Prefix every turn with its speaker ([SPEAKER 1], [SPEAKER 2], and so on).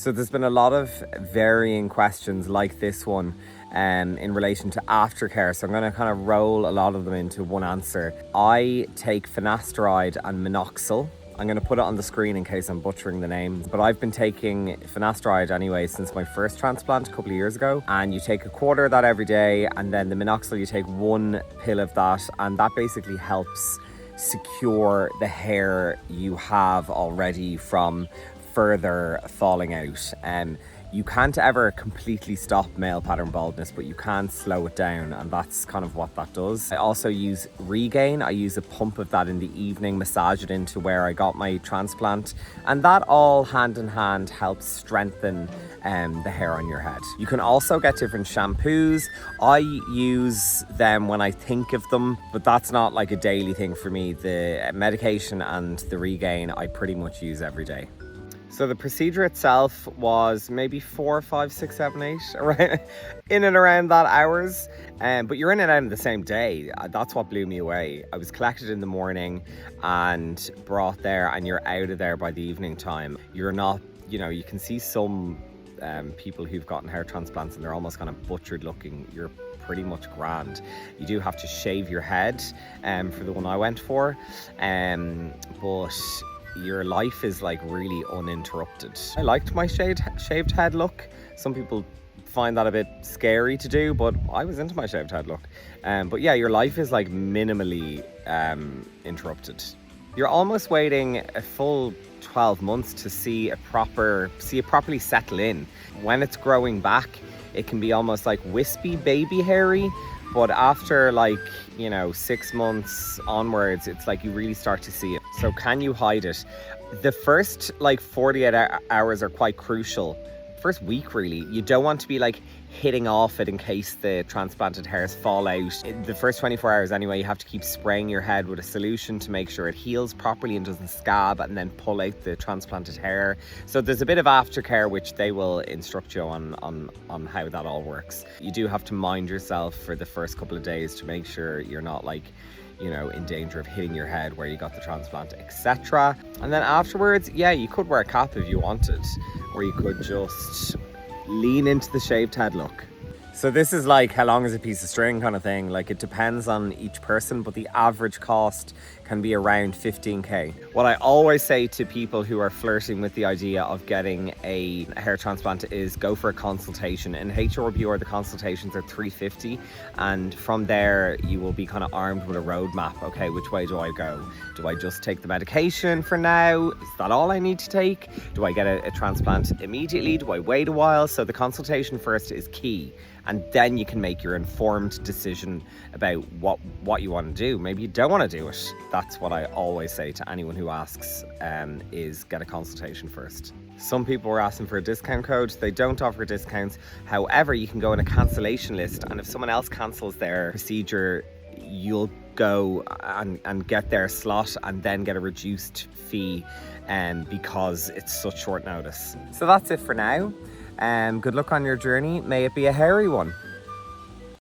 [SPEAKER 1] So there's been a lot of varying questions like this one in relation to aftercare. So I'm going to kind of roll a lot of them into one answer. I take finasteride and minoxidil. I'm going to put it on the screen in case I'm butchering the names, but I've been taking finasteride anyway since my first transplant a couple of years ago. And you take a quarter of that every day, and then the minoxidil, you take one pill of that, and that basically helps secure the hair you have already from further falling out. You can't ever completely stop male pattern baldness, but you can slow it down, and that's kind of what that does. I also use Regain. I use a pump of that in the evening, massage it into where I got my transplant, and that all hand in hand helps strengthen the hair on your head. You can also get different shampoos. I use them when I think of them, but that's not like a daily thing for me. The medication and the Regain I pretty much use every day. So the procedure itself was maybe 4, 5, 6, 7, 8, right? In and around that hours. But you're in and out in the same day. That's what blew me away. I was collected in the morning and brought there, and you're out of there by the evening time. You're not, you can see some people who've gotten hair transplants and they're almost kind of butchered looking. You're pretty much grand. You do have to shave your head for the one I went for. But your life is like really uninterrupted. I liked my shaved head look. Some people find that a bit scary to do, but I was into my shaved head look. But yeah, your life is like minimally interrupted. You're almost waiting a full 12 months to see it properly settle in. When it's growing back, it can be almost like wispy baby hairy, but after 6 months onwards, it's like you really start to see it. So can you hide it? The first 48 hours are quite crucial. First week really, you don't want to be hitting off it in case the transplanted hairs fall out. In the first 24 hours anyway, you have to keep spraying your head with a solution to make sure it heals properly and doesn't scab, and then pull out the transplanted hair. So there's a bit of aftercare which they will instruct you on how that all works. You do have to mind yourself for the first couple of days to make sure you're not in danger of hitting your head where you got the transplant, etc. And then afterwards, yeah, you could wear a cap if you wanted, or you could just lean into the shaved head look. So this is like how long is a piece of string kind of thing. It depends on each person, but the average cost can be around 15k. What I always say to people who are flirting with the idea of getting a hair transplant is go for a consultation. In HRBR, the consultations are $350, and from there you will be kind of armed with a roadmap. Okay, which way do I go? Do I just take the medication for now? Is that all I need to take? Do I get a transplant immediately? Do I wait a while? So the consultation first is key, and then you can make your informed decision about what you want to do. Maybe you don't want to do it. That's what I always say to anyone who asks, is get a consultation first. Some people were asking for a discount code. They don't offer discounts. However, you can go on a cancellation list, and if someone else cancels their procedure, you'll go and get their slot and then get a reduced fee because it's such short notice. So that's it for now. Good luck on your journey. May it be a hairy one.